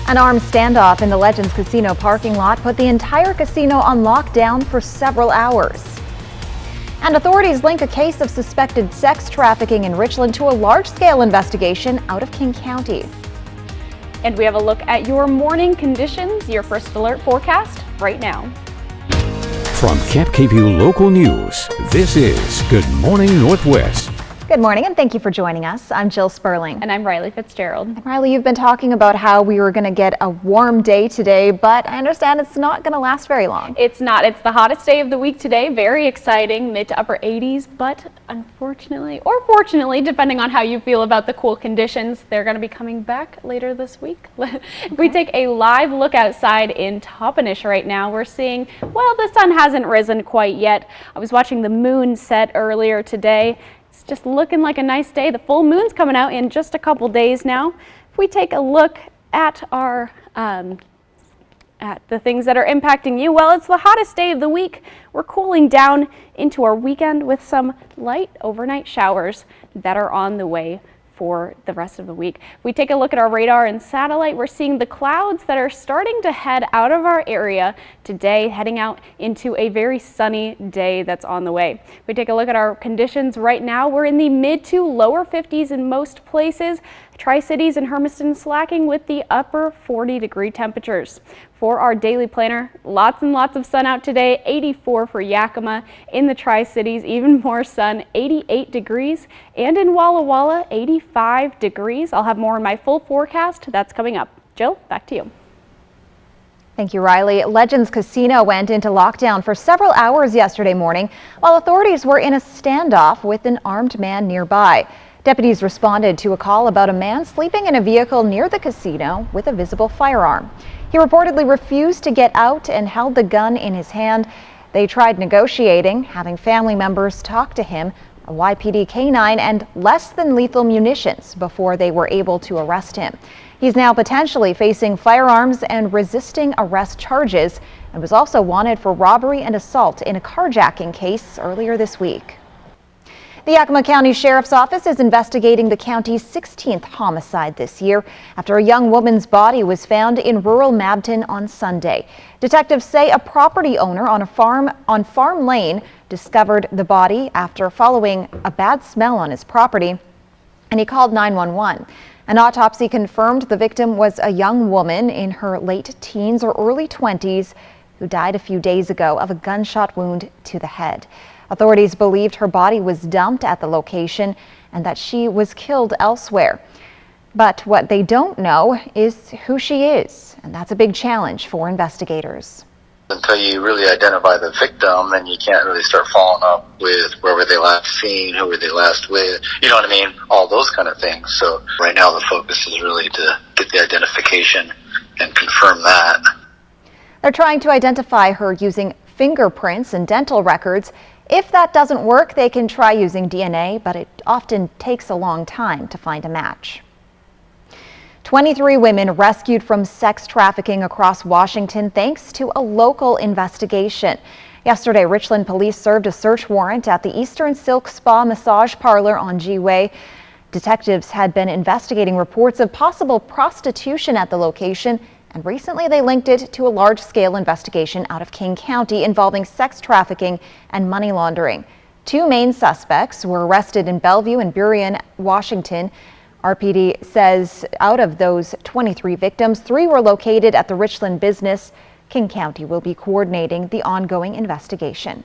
An armed standoff in the Legends Casino parking lot put the entire casino on lockdown for several hours. And authorities link a case of suspected sex trafficking in Richland to a large-scale investigation out of King County. And we have a look at your morning conditions, your first alert forecast right now. From Camp KVUE Local News, this is Good Morning Northwest. Good morning and thank you for joining us. I'm Jill Sperling. And I'm Riley Fitzgerald. And Riley, you've been talking about how we were going to get a warm day today, but I understand it's not going to last very long. It's not. It's the hottest day of the week today. Very exciting, mid to upper 80s, but unfortunately, or fortunately, depending on how you feel about the cool conditions, they're going to be coming back later this week. If we take a live look outside in Toppenish right now, we're seeing, well, the sun hasn't risen quite yet. I was watching the moon set earlier today. It's just looking like a nice day. The full moon's coming out in just a couple days now. If we take a look at our at the things that are impacting you, well, it's the hottest day of the week. We're cooling down into our weekend with some light overnight showers that are on the way for the rest of the week. If we take a look at our radar and satellite, we're seeing the clouds that are starting to head out of our area today, heading out into a very sunny day that's on the way. If we take a look at our conditions right now, we're in the mid to lower 50s in most places. Tri-Cities and Hermiston slacking with the upper 40-degree temperatures. For our daily planner, lots and lots of sun out today, 84 for Yakima. In the Tri-Cities, even more sun, 88 degrees. And in Walla Walla, 85 degrees. I'll have more in my full forecast. That's coming up. Jill, back to you. Thank you, Riley. Legends Casino went into lockdown for several hours yesterday morning while authorities were in a standoff with an armed man nearby. Deputies responded to a call about a man sleeping in a vehicle near the casino with a visible firearm. He reportedly refused to get out and held the gun in his hand. They tried negotiating, having family members talk to him, a YPD K-9 and less than lethal munitions before they were able to arrest him. He's now potentially facing firearms and resisting arrest charges and was also wanted for robbery and assault in a carjacking case earlier this week. The Yakima County Sheriff's Office is investigating the county's 16th homicide this year after a young woman's body was found in rural Mabton on Sunday. Detectives say a property owner on a farm on Farm Lane discovered the body after following a bad smell on his property, and he called 911. An autopsy confirmed the victim was a young woman in her late teens or early 20s who died a few days ago of a gunshot wound to the head. Authorities believed her body was dumped at the location and that she was killed elsewhere. But what they don't know is who she is, and that's a big challenge for investigators. Until you really identify the victim, then you can't really start following up with where were they last seen, who were they last with, you know what I mean? All those kind of things. So right now the focus is really to get the identification and confirm that. They're trying to identify her using fingerprints and dental records. If that doesn't work, they can try using DNA, but it often takes a long time to find a match. 23 women rescued from sex trafficking across Washington thanks to a local investigation. Yesterday, Richland police served a search warrant at the Eastern Silk Spa Massage Parlor on G-Way. Detectives had been investigating reports of possible prostitution at the location, and recently they linked it to a large-scale investigation out of King County involving sex trafficking and money laundering. Two main suspects were arrested in Bellevue and Burien, Washington. RPD says out of those 23 victims, 3 were located at the Richland business. King County will be coordinating the ongoing investigation.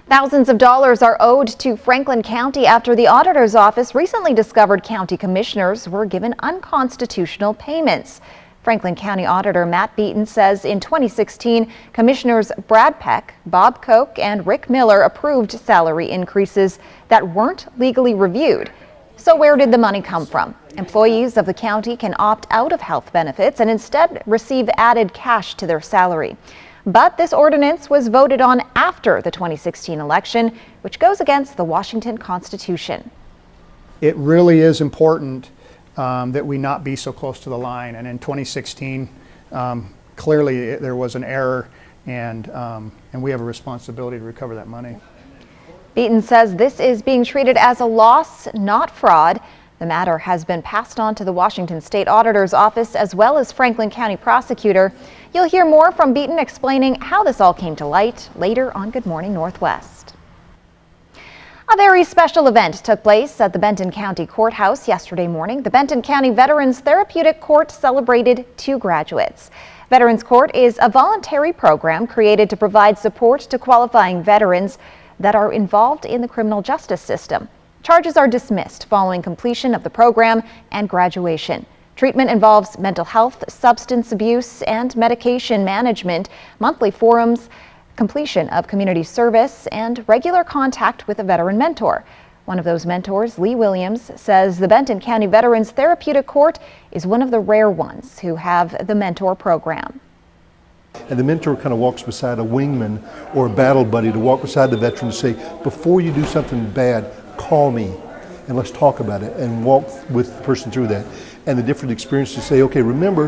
Thousands of dollars are owed to Franklin County after the auditor's office recently discovered county commissioners were given unconstitutional payments. Franklin County Auditor Matt Beaton says in 2016, Commissioners Brad Peck, Bob Koch, and Rick Miller approved salary increases that weren't legally reviewed. So where did the money come from? Employees of the county can opt out of health benefits and instead receive added cash to their salary. But this ordinance was voted on after the 2016 election, which goes against the Washington Constitution. It really is important that we not be so close to the line. And in 2016, clearly there was an error, and we have a responsibility to recover that money. Beaton says this is being treated as a loss, not fraud. The The matter has been passed on to the Washington State Auditor's Office as well as Franklin County Prosecutor. You'll hear more from Beaton explaining how this all came to light later on Good Morning Northwest. A very special event took place at the Benton County Courthouse yesterday morning. The Benton County Veterans Therapeutic Court celebrated 2 graduates. Veterans Court is a voluntary program created to provide support to qualifying veterans that are involved in the criminal justice system. Charges are dismissed following completion of the program and graduation. Treatment involves mental health, substance abuse, and medication management, monthly forums, completion of community service, and regular contact with a veteran mentor. One of those mentors, Lee Williams, says the Benton County Veterans Therapeutic Court is one of the rare ones who have the mentor program. And the mentor kind of walks beside a wingman or a battle buddy to walk beside the veteran to say, before you do something bad, call me and let's talk about it, and walk with the person through that. And the different experiences to say, okay, remember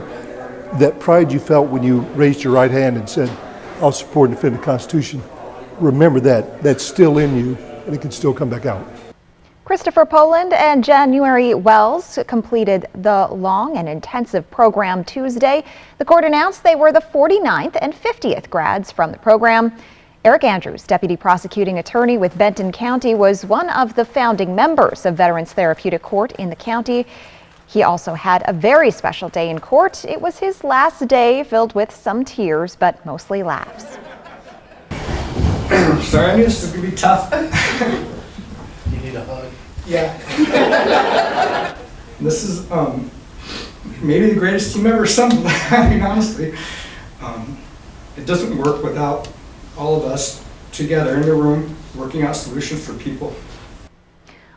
that pride you felt when you raised your right hand and said, I'll support and defend the Constitution. Remember that. That's still in you, and it can still come back out. Christopher Poland and January Wells completed the long and intensive program Tuesday. The court announced they were the 49th and 50th grads from the program. Eric Andrews, deputy prosecuting attorney with Benton County, was one of the founding members of Veterans Therapeutic Court in the county. He also had a very special day in court. It was his last day, filled with some tears, but mostly laughs. Sorry, I knew this was going to be tough. You need a hug? Yeah. This is maybe the greatest team ever assembled. I mean, honestly, it doesn't work without all of us together in the room working out solutions for people.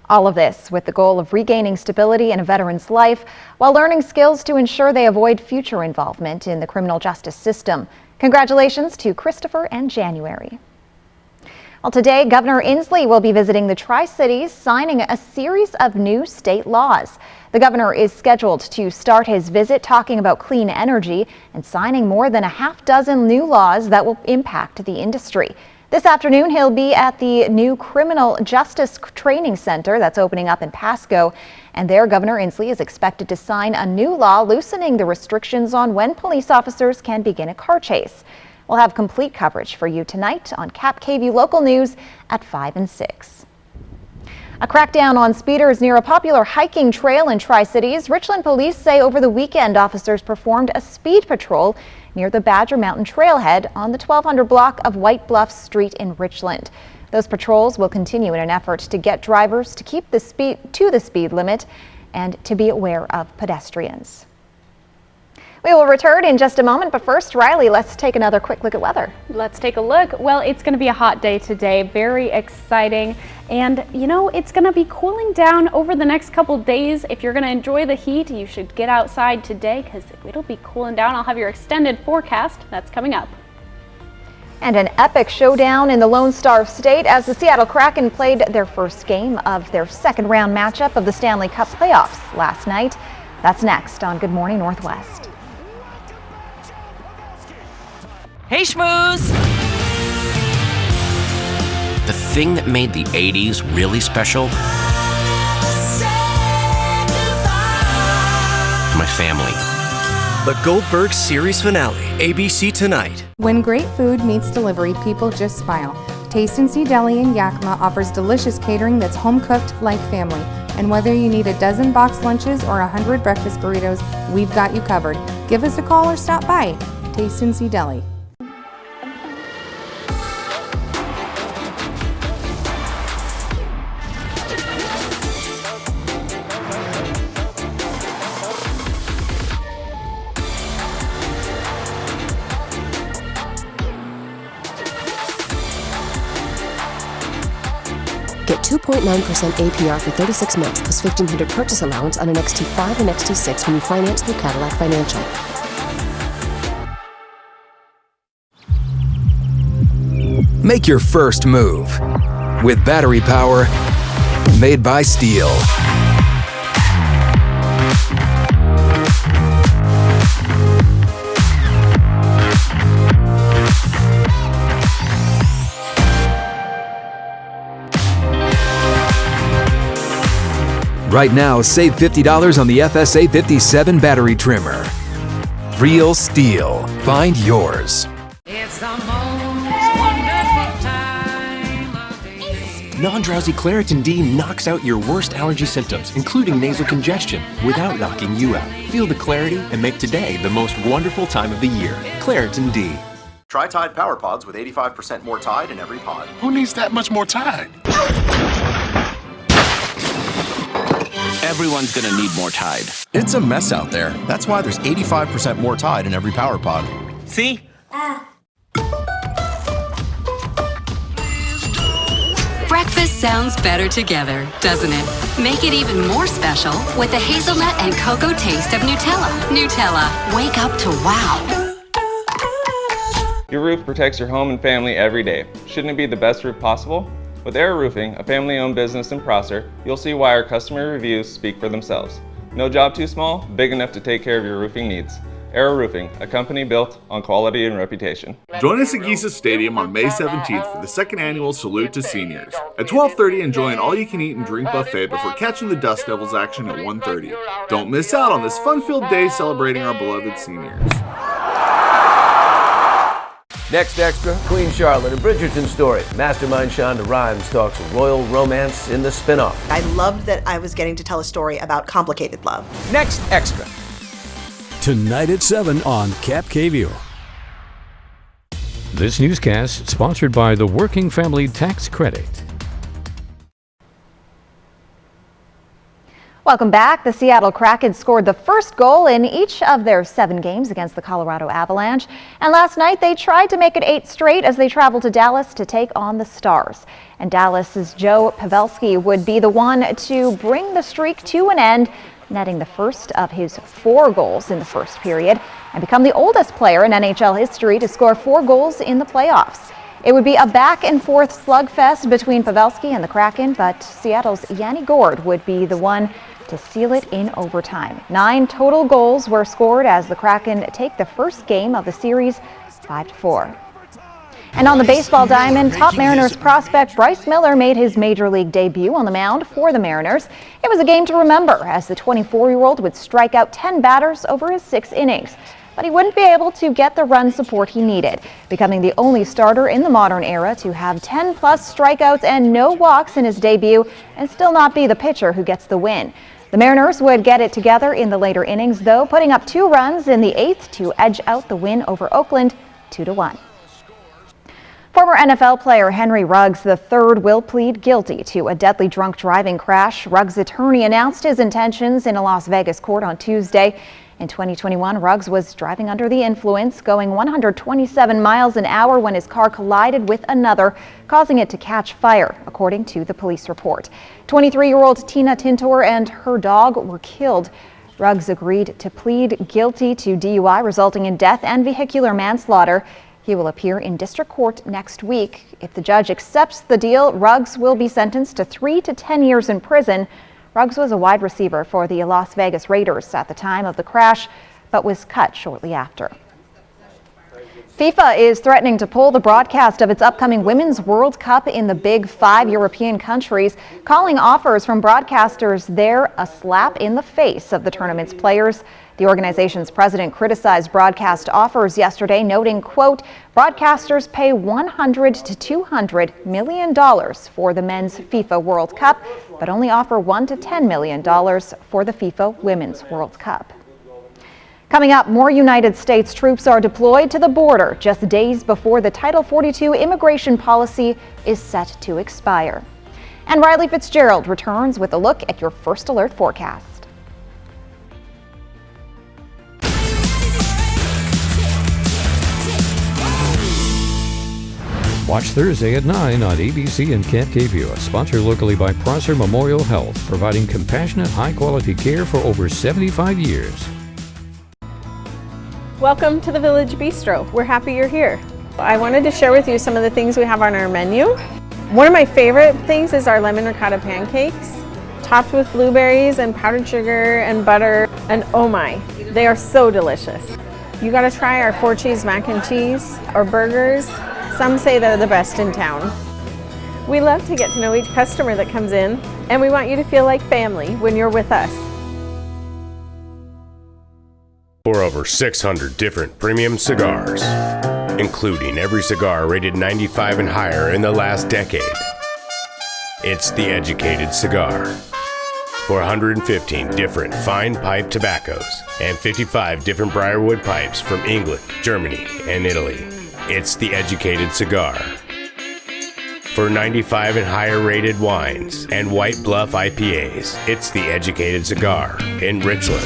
All of this with the goal of regaining stability in a veteran's life while learning skills to ensure they avoid future involvement in the criminal justice system. Congratulations to Christopher and January. Well, today, Governor Inslee will be visiting the Tri-Cities, signing a series of new state laws. The governor is scheduled to start his visit talking about clean energy and signing more than a half-dozen new laws that will impact the industry. This afternoon, he'll be at the new Criminal Justice Training Center that's opening up in Pasco. And there, Governor Inslee is expected to sign a new law loosening the restrictions on when police officers can begin a car chase. We'll have complete coverage for you tonight on Cap KVUE Local News at 5 and 6. A crackdown on speeders near a popular hiking trail in Tri-Cities. Richland police say over the weekend, officers performed a speed patrol near the Badger Mountain Trailhead on the 1200 block of White Bluff Street in Richland. Those patrols will continue in an effort to get drivers to keep the speed limit and to be aware of pedestrians. We will return in just a moment, but first, Riley, let's take another quick look at weather. Let's take a look. Well, it's going to be a hot day today, very exciting. And you know, it's going to be cooling down over the next couple days. If you're going to enjoy the heat, you should get outside today because it'll be cooling down. I'll have your extended forecast. That's coming up. And an epic showdown in the Lone Star State as the Seattle Kraken played their first game of their second round matchup of the Stanley Cup playoffs last night. That's next on Good Morning Northwest. Hey, Schmooze! The thing that made the 80s really special? My family. The Goldberg Series Finale, ABC tonight. When great food meets delivery, people just smile. Taste and See Deli in Yakima offers delicious catering that's home cooked like family. And whether you need a dozen box lunches or 100 breakfast burritos, we've got you covered. Give us a call or stop by. Taste and See Deli. Get 2.9% APR for 36 months plus $1,500 purchase allowance on an XT5 and XT6 when you finance through Cadillac Financial. Make your first move with battery power made by Steel. Right now, save $50 on the FSA 57 battery trimmer. Real STIHL. Find yours. Non-drowsy Claritin D knocks out your worst allergy symptoms, including nasal congestion, without knocking you out. Feel the clarity and make today the most wonderful time of the year. Claritin D. Try Tide Power Pods with 85% more Tide in every pod. Who needs that much more Tide? Everyone's gonna need more Tide. It's a mess out there. That's why there's 85% more Tide in every Power Pod. See? Breakfast sounds better together, doesn't it? Make it even more special with the hazelnut and cocoa taste of Nutella. Nutella, wake up to wow. Your roof protects your home and family every day. Shouldn't it be the best roof possible? With Air Roofing, a family-owned business in Prosser, you'll see why our customer reviews speak for themselves. No job too small, big enough to take care of your roofing needs. Air Roofing, a company built on quality and reputation. Join us at Giza Stadium on May 17th for the second annual Salute to Seniors. At 12:30, enjoy an all-you-can-eat and drink buffet before catching the Dust Devils action at 1:30. Don't miss out on this fun-filled day celebrating our beloved seniors. Next extra, Queen Charlotte, a Bridgerton story. Mastermind Shonda Rhimes talks royal romance in the spin-off. I loved that I was getting to tell a story about complicated love. Next extra. Tonight at 7 on Cap KVUE. This newscast sponsored by the Working Family Tax Credit. Welcome back. The Seattle Kraken scored the first goal in each of their 7 games against the Colorado Avalanche. And last night they tried to make it 8 straight as they traveled to Dallas to take on the Stars. And Dallas's Joe Pavelski would be the one to bring the streak to an end, netting the first of his 4 goals in the first period and become the oldest player in NHL history to score 4 goals in the playoffs. It would be a back-and-forth slugfest between Pavelski and the Kraken, but Seattle's Yanni Gourde would be the one to seal it in overtime. 9 total goals were scored as the Kraken take the first game of the series 5-4. And on the baseball diamond, top Mariners prospect Bryce Miller made his major league debut on the mound for the Mariners. It was a game to remember as the 24-year-old would strike out 10 batters over his 6 innings. But he wouldn't be able to get the run support he needed, becoming the only starter in the modern era to have 10-plus strikeouts and no walks in his debut and still not be the pitcher who gets the win. The Mariners would get it together in the later innings, though, putting up 2 runs in the 8th to edge out the win over Oakland 2-1. Former NFL player Henry Ruggs III will plead guilty to a deadly drunk driving crash. Ruggs' attorney announced his intentions in a Las Vegas court on Tuesday. In 2021, Ruggs was driving under the influence, going 127 miles an hour when his car collided with another, causing it to catch fire, according to the police report. 23-year-old Tina Tintor and her dog were killed. Ruggs agreed to plead guilty to DUI resulting in death and vehicular manslaughter. He will appear in district court next week. If the judge accepts the deal, Ruggs will be sentenced to 3 to 10 years in prison. Ruggs was a wide receiver for the Las Vegas Raiders at the time of the crash, but was cut shortly after. FIFA is threatening to pull the broadcast of its upcoming Women's World Cup in the Big 5 European countries, calling offers from broadcasters there a slap in the face of the tournament's players. The organization's president criticized broadcast offers yesterday, noting, quote, broadcasters pay $100 to $200 million for the men's FIFA World Cup, but only offer $1 to $10 million for the FIFA Women's World Cup. Coming up, more United States troops are deployed to the border just days before the Title 42 immigration policy is set to expire. And Riley Fitzgerald returns with a look at your First Alert forecast. Watch Thursday at 9 on ABC and Cap KVUE, sponsored locally by Prosser Memorial Health, providing compassionate, high-quality care for over 75 years. Welcome to the Village Bistro. We're happy you're here. I wanted to share with you some of the things we have on our menu. One of my favorite things is our lemon ricotta pancakes, topped with blueberries and powdered sugar and butter, and oh my, they are so delicious. You gotta try our 4-cheese mac and cheese or burgers. Some say they're the best in town. We love to get to know each customer that comes in, and we want you to feel like family when you're with us. For over 600 different premium cigars, including every cigar rated 95 and higher in the last decade. It's The Educated Cigar. For 115 different fine pipe tobaccos and 55 different Briarwood pipes from England, Germany, and Italy. It's The Educated Cigar. For 95 and higher rated wines and White Bluff IPAs, it's The Educated Cigar in Richland.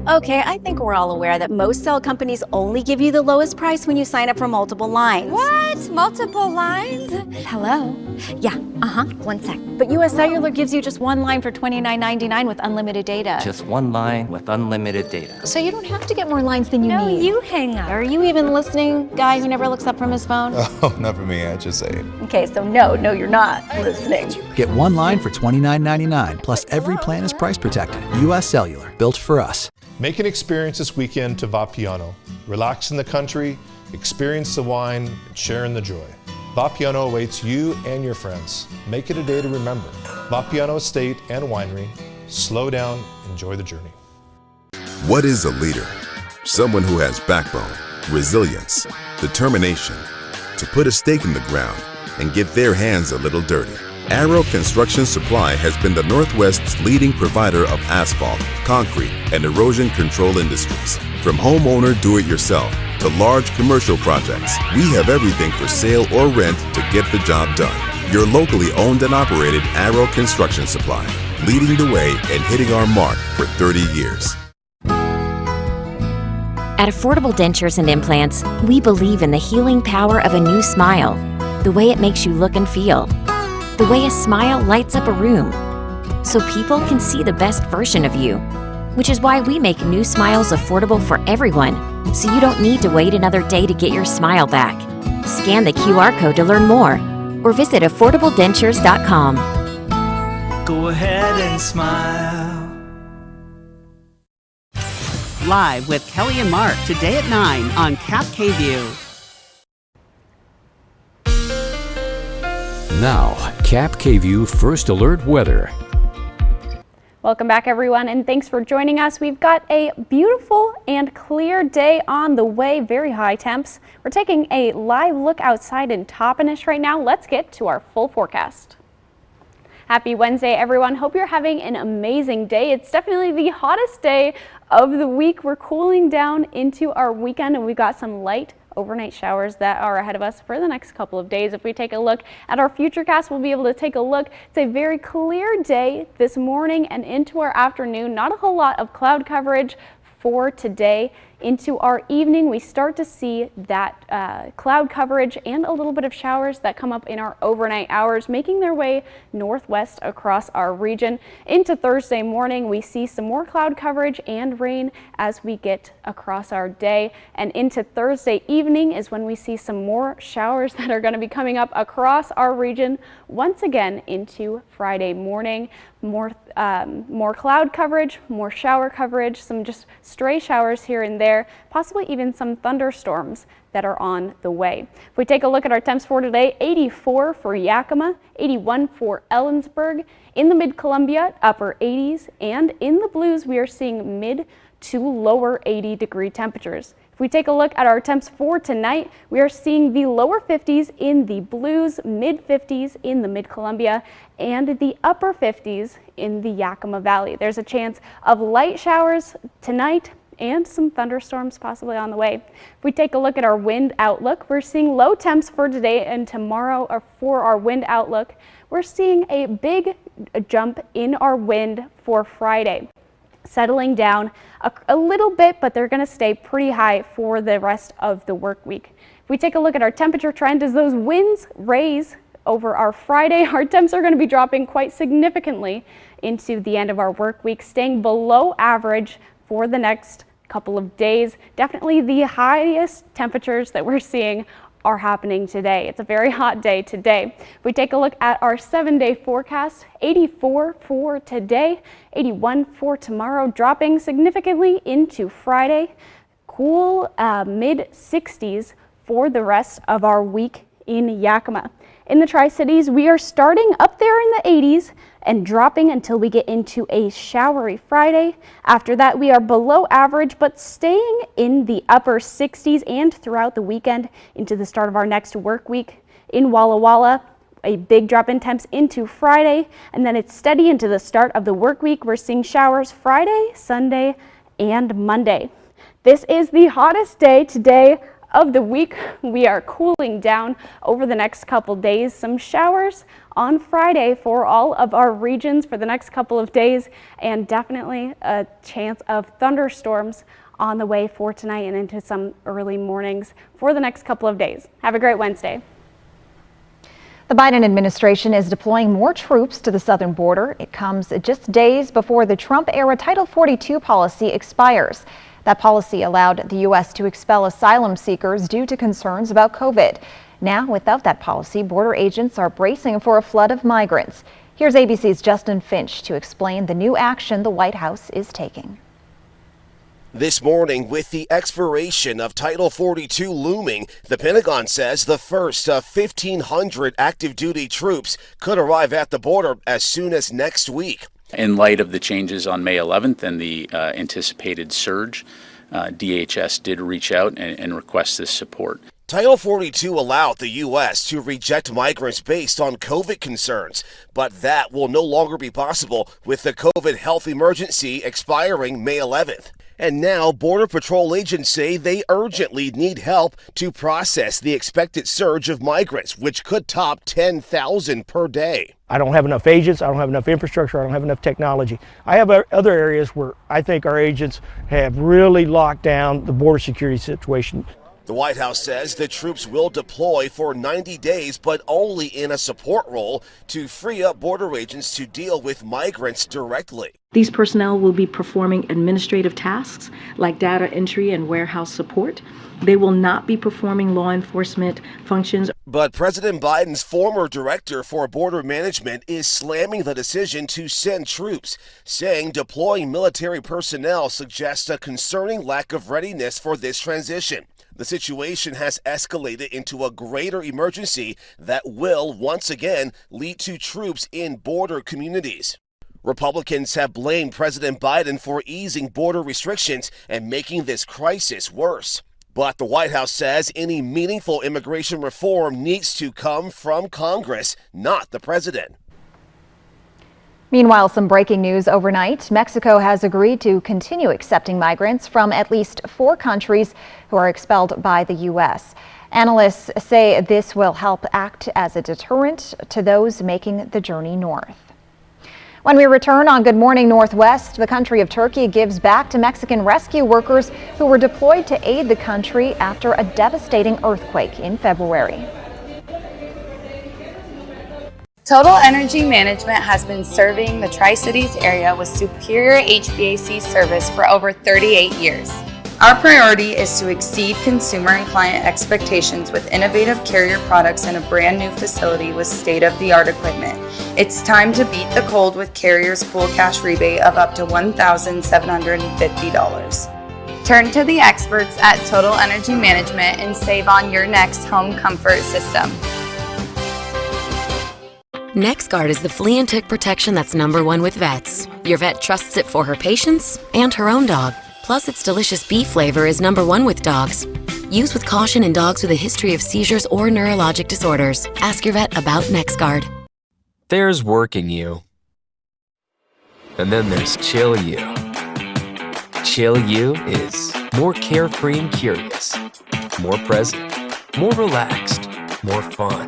Okay, I think we're all aware that most cell companies only give you the lowest price when you sign up for multiple lines. What? Multiple lines? Hello? Yeah, one sec. But US Cellular gives you just one line for $29.99 with unlimited data. Just one line with unlimited data. So you don't have to get more lines than you need. No, you hang up. Are you even listening, guy who never looks up from his phone? Oh, not for me, I just say it. Okay, so no, you're not listening. Get one line for $29.99, plus every plan is price protected. US Cellular, built for us. Make an experience this weekend to Vapiano. Relax in the country, experience the wine, and share in the joy. Vapiano awaits you and your friends. Make it a day to remember. Vapiano Estate and Winery. Slow down, enjoy the journey. What is a leader? Someone who has backbone, resilience, determination to put a stake in the ground and get their hands a little dirty. Arrow Construction Supply has been the Northwest's leading provider of asphalt, concrete, and erosion control industries. From homeowner do-it-yourself to large commercial projects, we have everything for sale or rent to get the job done. Your locally owned and operated Arrow Construction Supply, leading the way and hitting our mark for 30 years. At Affordable Dentures and Implants, we believe in the healing power of a new smile, the way it makes you look and feel, the way a smile lights up a room, so people can see the best version of you. Which is why we make new smiles affordable for everyone, so you don't need to wait another day to get your smile back. Scan the QR code to learn more, or visit affordabledentures.com. Go ahead and smile. Live with Kelly and Mark today at 9 on Cap KVUE. Now, Cap KVUE First Alert Weather. Welcome back, everyone, and thanks for joining us. We've got a beautiful and clear day on the way, very high temps. We're taking a live look outside in Toppenish right now. Let's get to our full forecast. Happy Wednesday, everyone. Hope you're having an amazing day. It's definitely the hottest day of the week. We're cooling down into our weekend, and we've got some light overnight showers that are ahead of us for the next couple of days. If we take a look at our futurecast, we'll be able to take a look. It's a very clear day this morning and into our afternoon. Not a whole lot of cloud coverage for today. Into our evening, we start to see that cloud coverage and a little bit of showers that come up in our overnight hours, making their way northwest across our region. Into Thursday morning, we see some more cloud coverage and rain as we get across our day. And into Thursday evening is when we see some more showers that are going to be coming up across our region once again into Friday morning. More cloud coverage, more shower coverage, some just stray showers here and there, possibly even some thunderstorms that are on the way. If we take a look at our temps for today, 84 for Yakima, 81 for Ellensburg, in the Mid-Columbia, upper 80s, and in the Blues, we are seeing mid to lower 80-degree temperatures. If we take a look at our temps for tonight, we are seeing the lower 50s in the Blues, mid 50s in the Mid-Columbia, and the upper 50s in the Yakima Valley. There's a chance of light showers tonight and some thunderstorms possibly on the way. If we take a look at our wind outlook, we're seeing low temps for today and tomorrow. Or for our wind outlook, we're seeing a big jump in our wind for Friday, settling down a little bit, but they're going to stay pretty high for the rest of the work week. If we take a look at our temperature trend, as those winds raise over our Friday, our temps are going to be dropping quite significantly into the end of our work week, staying below average for the next couple of days. Definitely the highest temperatures that we're seeing are happening today. It's a very hot day today. If we take a look at our 7-day forecast, 84 for today, 81 for tomorrow, dropping significantly into Friday. Cool mid 60s for the rest of our week in Yakima. In the Tri-Cities, we are starting up there in the 80s and dropping until we get into a showery Friday. After that, we are below average, but staying in the upper 60s and throughout the weekend into the start of our next work week. In Walla Walla, a big drop in temps into Friday, and then it's steady into the start of the work week. We're seeing showers Friday, Sunday, and Monday. This is the hottest day today of the week. We are cooling down over the next couple days. Some showers on Friday for all of our regions for the next couple of days, and definitely a chance of thunderstorms on the way for tonight and into some early mornings for the next couple of days. Have a great Wednesday. The Biden administration is deploying more troops to the southern border. It comes just days before the Trump-era Title 42 policy expires. That policy allowed the U.S. to expel asylum seekers due to concerns about COVID. Now, without that policy, border agents are bracing for a flood of migrants. Here's ABC's Justin Finch to explain the new action the White House is taking. This morning, with the expiration of Title 42 looming, the Pentagon says the first of 1,500 active duty troops could arrive at the border as soon as next week. In light of the changes on May 11th and the anticipated surge, DHS did reach out and request this support. Title 42 allowed the U.S. to reject migrants based on COVID concerns, but that will no longer be possible with the COVID health emergency expiring May 11th. And now Border Patrol agents say they urgently need help to process the expected surge of migrants, which could top 10,000 per day. I don't have enough agents, I don't have enough infrastructure, I don't have enough technology. I have other areas where I think our agents have really locked down the border security situation. The White House says the troops will deploy for 90 days, but only in a support role to free up border agents to deal with migrants directly. These personnel will be performing administrative tasks like data entry and warehouse support. They will not be performing law enforcement functions. But President Biden's former director for border management is slamming the decision to send troops, saying deploying military personnel suggests a concerning lack of readiness for this transition. The situation has escalated into a greater emergency that will once again lead to troops in border communities. Republicans have blamed President Biden for easing border restrictions and making this crisis worse. But the White House says any meaningful immigration reform needs to come from Congress, not the president. Meanwhile, some breaking news overnight. Mexico has agreed to continue accepting migrants from at least 4 countries who are expelled by the U.S. Analysts say this will help act as a deterrent to those making the journey north. When we return on Good Morning Northwest, the country of Turkey gives back to Mexican rescue workers who were deployed to aid the country after a devastating earthquake in February. Total Energy Management has been serving the Tri-Cities area with superior HVAC service for over 38 years. Our priority is to exceed consumer and client expectations with innovative Carrier products in a brand new facility with state-of-the-art equipment. It's time to beat the cold with Carrier's Cool Cash rebate of up to $1,750. Turn to the experts at Total Energy Management and save on your next home comfort system. NexGard is the flea and tick protection that's #1 with vets. Your vet trusts it for her patients and her own dog. Plus, its delicious beef flavor is #1 with dogs. Use with caution in dogs with a history of seizures or neurologic disorders. Ask your vet about NexGard. There's working you. And then there's chill you. Chill you is more carefree and curious, more present, more relaxed, more fun.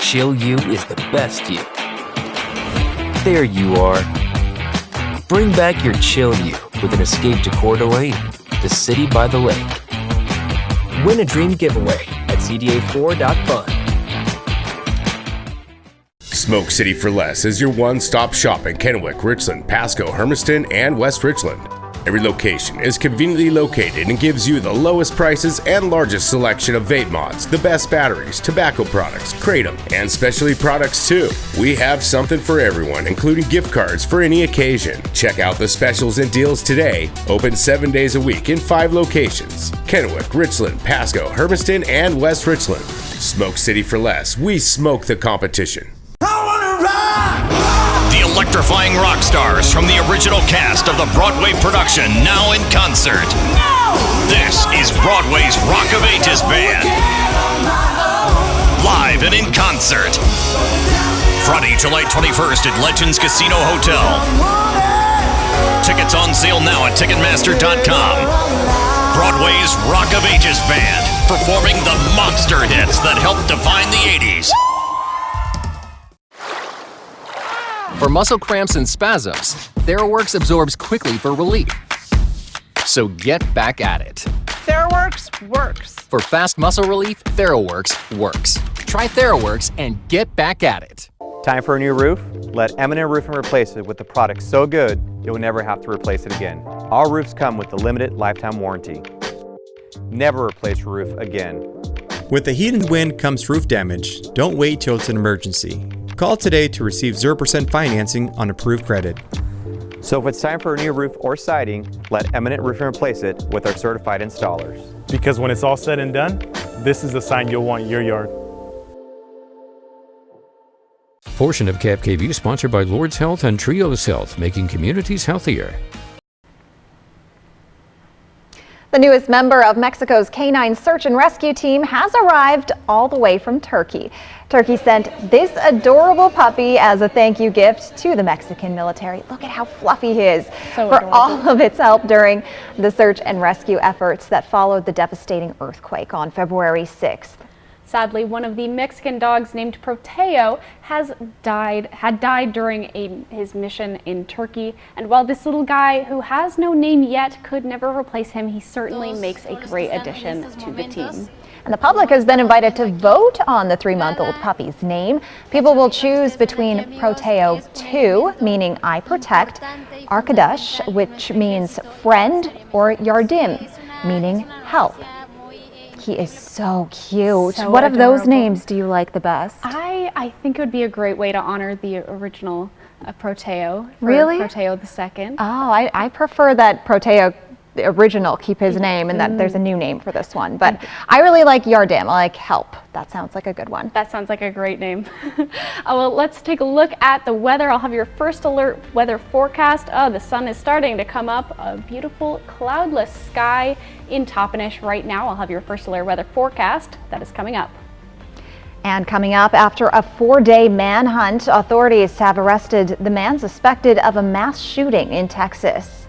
Chill you is the best you. There you are. Bring back your chill you with an escape to Coeur d'Alene, the city by the lake. Win a dream giveaway at cda4.fun. Smoke City for Less is your one-stop shop in Kennewick, Richland, Pasco, Hermiston, and West Richland. Every location is conveniently located and gives you the lowest prices and largest selection of vape mods, the best batteries, tobacco products, kratom, and specialty products too. We have something for everyone, including gift cards for any occasion. Check out the specials and deals today. Open 7 days a week in 5 locations: Kennewick, Richland, Pasco, Hermiston, and West Richland. Smoke City for less. We smoke the competition. The electrifying rock stars from the original cast of the Broadway production now in concert. This is Broadway's Rock of Ages Band. Live and in concert. Friday, July 21st at Legends Casino Hotel. Tickets on sale now at Ticketmaster.com. Broadway's Rock of Ages Band, performing the monster hits that helped define the 80s. For muscle cramps and spasms, TheraWorks absorbs quickly for relief. So get back at it. TheraWorks works. For fast muscle relief, TheraWorks works. Try TheraWorks and get back at it. Time for a new roof? Let Eminent Roofing replace it with a product so good you'll never have to replace it again. All roofs come with a limited lifetime warranty. Never replace your roof again. With the heat and wind comes roof damage. Don't wait till it's an emergency. Call today to receive 0% financing on approved credit. So if it's time for a new roof or siding, let Eminent Roofing replace it with our certified installers. Because when it's all said and done, this is the sign you'll want in your yard. Portion of Cap KVU sponsored by Lord's Health and Trios Health, making communities healthier. The newest member of Mexico's Canine Search and Rescue Team has arrived all the way from Turkey. Turkey sent this adorable puppy as a thank you gift to the Mexican military. Look at how fluffy he is. For all of its help during the search and rescue efforts that followed the devastating earthquake on February 6th. Sadly, one of the Mexican dogs named Proteo had died during his mission in Turkey. And while this little guy, who has no name yet, could never replace him, he certainly makes a great addition to the team. And the public has been invited to vote on the 3-month-old puppy's name. People will choose between Proteo 2, meaning I protect, Arkadush, which means friend, or Yardim, meaning help. He is so cute. So what of adorable. those names do you like the best? I think it would be a great way to honor the original Proteo. Really? Proteo II. Oh, I prefer that Proteo, the original, keep his name, and that there's a new name for this one. But I really like Yardim. I like help. That sounds like a good one. That sounds like a great name. Well, let's take a look at the weather. I'll have your first alert weather forecast. Oh, the sun is starting to come up. A beautiful cloudless sky in Toppenish right now. I'll have your first alert weather forecast. That is coming up. And coming up, after a 4-day manhunt, authorities have arrested the man suspected of a mass shooting in Texas.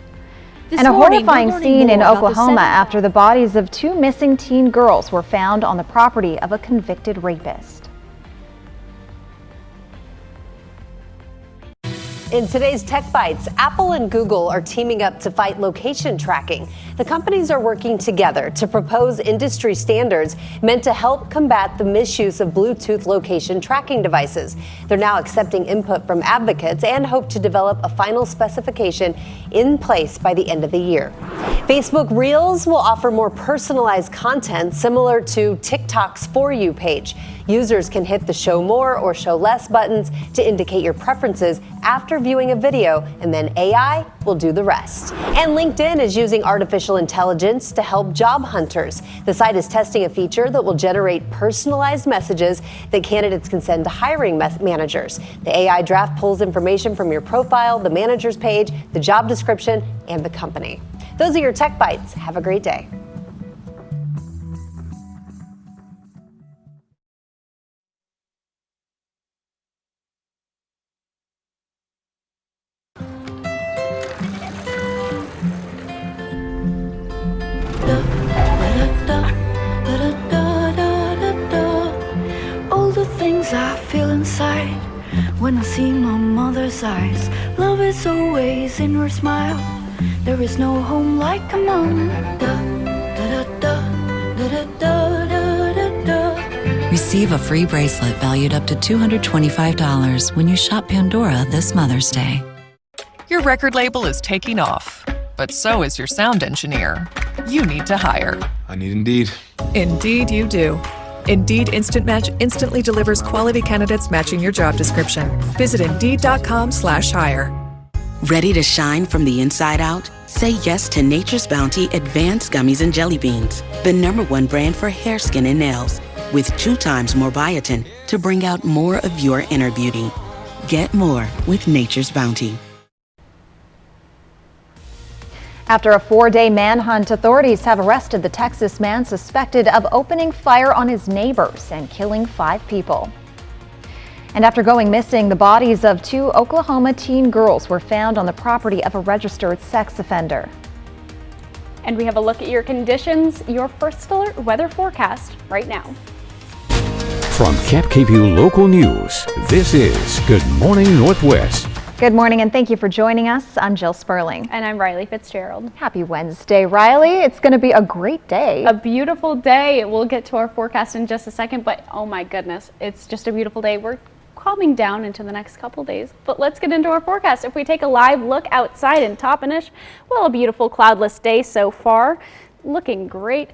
And a horrifying scene in Oklahoma after the bodies of 2 missing teen girls were found on the property of a convicted rapist. In today's Tech Bites, Apple and Google are teaming up to fight location tracking. The companies are working together to propose industry standards meant to help combat the misuse of Bluetooth location tracking devices. They're now accepting input from advocates and hope to develop a final specification in place by the end of the year. Facebook Reels will offer more personalized content similar to TikTok's For You page. Users can hit the Show More or Show Less buttons to indicate your preferences after viewing a video, and then AI will do the rest. And LinkedIn is using artificial intelligence to help job hunters. The site is testing a feature that will generate personalized messages that candidates can send to hiring managers. The AI draft pulls information from your profile, the manager's page, the job description, and the company. Those are your Tech Bites. Have a great day. All the things I feel inside when I see my mother's eyes. Love is always in her smile. There is no home like a mom. Receive a free bracelet valued up to $225 when you shop Pandora this Mother's Day. Your record label is taking off, but so is your sound engineer. You need to hire. I need Indeed. Indeed you do. Indeed Instant Match instantly delivers quality candidates matching your job description. Visit Indeed.com/hire. Ready to shine from the inside out? Say yes to Nature's Bounty Advanced Gummies and Jelly Beans, the #1 brand for hair, skin, and nails. with 2 times more biotin to bring out more of your inner beauty. Get more with Nature's Bounty. After a 4-day manhunt, authorities have arrested the Texas man suspected of opening fire on his neighbors and killing 5 people. And after going missing, the bodies of 2 Oklahoma teen girls were found on the property of a registered sex offender. And we have a look at your conditions, your first alert weather forecast right now. From KPVU Local News, this is Good Morning Northwest. Good morning and thank you for joining us. I'm Jill Sperling. And I'm Riley Fitzgerald. Happy Wednesday, Riley. It's going to be a great day. A beautiful day. We'll get to our forecast in just a second, but oh my goodness, it's just a beautiful day. We're calming down into the next couple days, but let's get into our forecast. If we take a live look outside in Toppenish, well, a beautiful cloudless day so far. Looking great.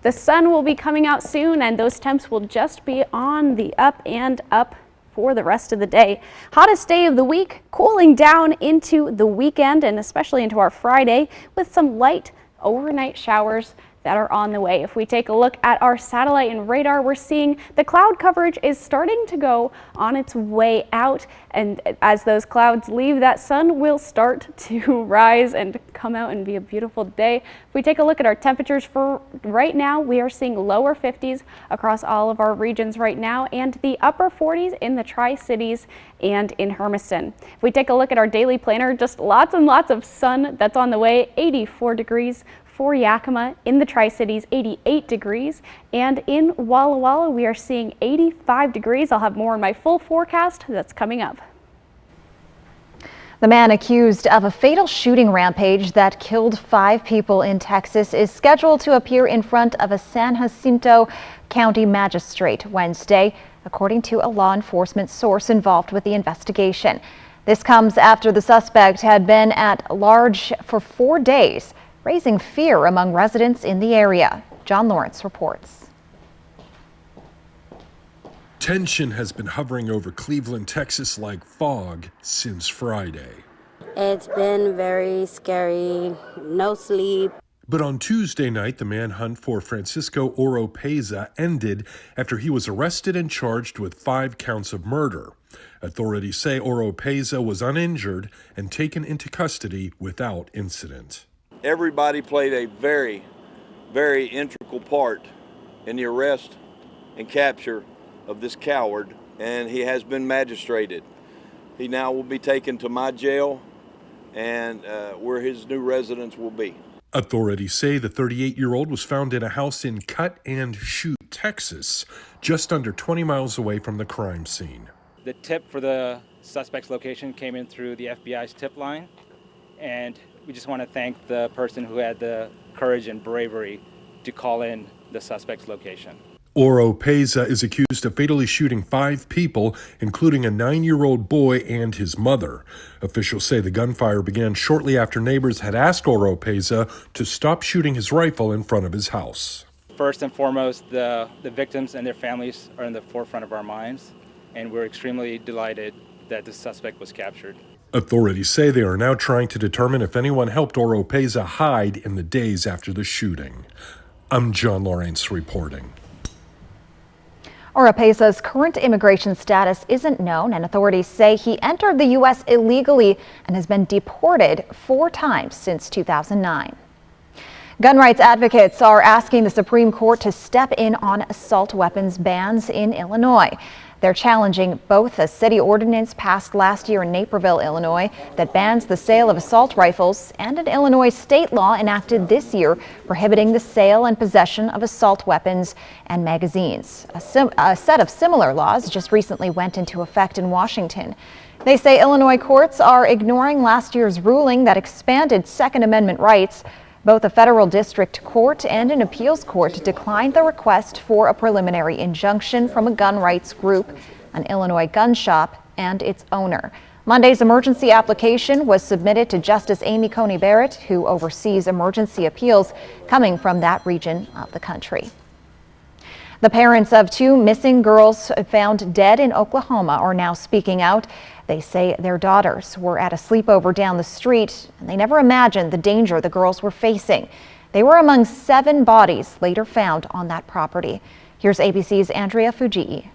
The sun will be coming out soon and those temps will just be on the up and up for the rest of the day. Hottest day of the week, cooling down into the weekend and especially into our Friday with some light overnight showers that are on the way. If we take a look at our satellite and radar, we're seeing the cloud coverage is starting to go on its way out, and as those clouds leave, that sun will start to rise and come out and be a beautiful day. If we take a look at our temperatures for right now, we are seeing lower 50s across all of our regions right now and the upper 40s in the Tri-Cities and in Hermiston. If we take a look at our daily planner, just lots and lots of sun that's on the way. 84 degrees for Yakima, in the Tri-Cities 88 degrees, and in Walla Walla we are seeing 85 degrees. I'll have more in my full forecast that's coming up. The man accused of a fatal shooting rampage that killed 5 people in Texas is scheduled to appear in front of a San Jacinto County magistrate Wednesday, according to a law enforcement source involved with the investigation. This comes after the suspect had been at large for 4 days, raising fear among residents in the area. John Lawrence reports. Tension has been hovering over Cleveland, Texas like fog since Friday. It's been very scary, no sleep. But on Tuesday night, the manhunt for Francisco Oropeza ended after he was arrested and charged with 5 counts of murder. Authorities say Oropeza was uninjured and taken into custody without incident. Everybody played a very, very integral part in the arrest and capture of this coward, and he has been magistrated. He now will be taken to my jail and where his new residence will be. Authorities say the 38-year-old was found in a house in Cut and Shoot, Texas, just under 20 miles away from the crime scene. The tip for the suspect's location came in through the FBI's tip line, and we just want to thank the person who had the courage and bravery to call in the suspect's location. Oropeza is accused of fatally shooting 5 people, including a 9-year-old boy and his mother. Officials say the gunfire began shortly after neighbors had asked Oropeza to stop shooting his rifle in front of his house. First and foremost, the victims and their families are in the forefront of our minds, and we're extremely delighted that the suspect was captured. Authorities say they are now trying to determine if anyone helped Oropeza hide in the days after the shooting. I'm John Lawrence reporting. Oropeza's current immigration status isn't known, and authorities say he entered the U.S. illegally and has been deported 4 times since 2009. Gun rights advocates are asking the Supreme Court to step in on assault weapons bans in Illinois. They're challenging both a city ordinance passed last year in Naperville, Illinois, that bans the sale of assault rifles, and an Illinois state law enacted this year prohibiting the sale and possession of assault weapons and magazines. A set of similar laws just recently went into effect in Washington. They say Illinois courts are ignoring last year's ruling that expanded Second Amendment rights. Both a federal district court and an appeals court declined the request for a preliminary injunction from a gun rights group, an Illinois gun shop, and its owner. Monday's emergency application was submitted to Justice Amy Coney Barrett, who oversees emergency appeals coming from that region of the country. The parents of 2 missing girls found dead in Oklahoma are now speaking out. They say their daughters were at a sleepover down the street and they never imagined the danger the girls were facing. They were among 7 bodies later found on that property. Here's ABC's Andrea Fujii.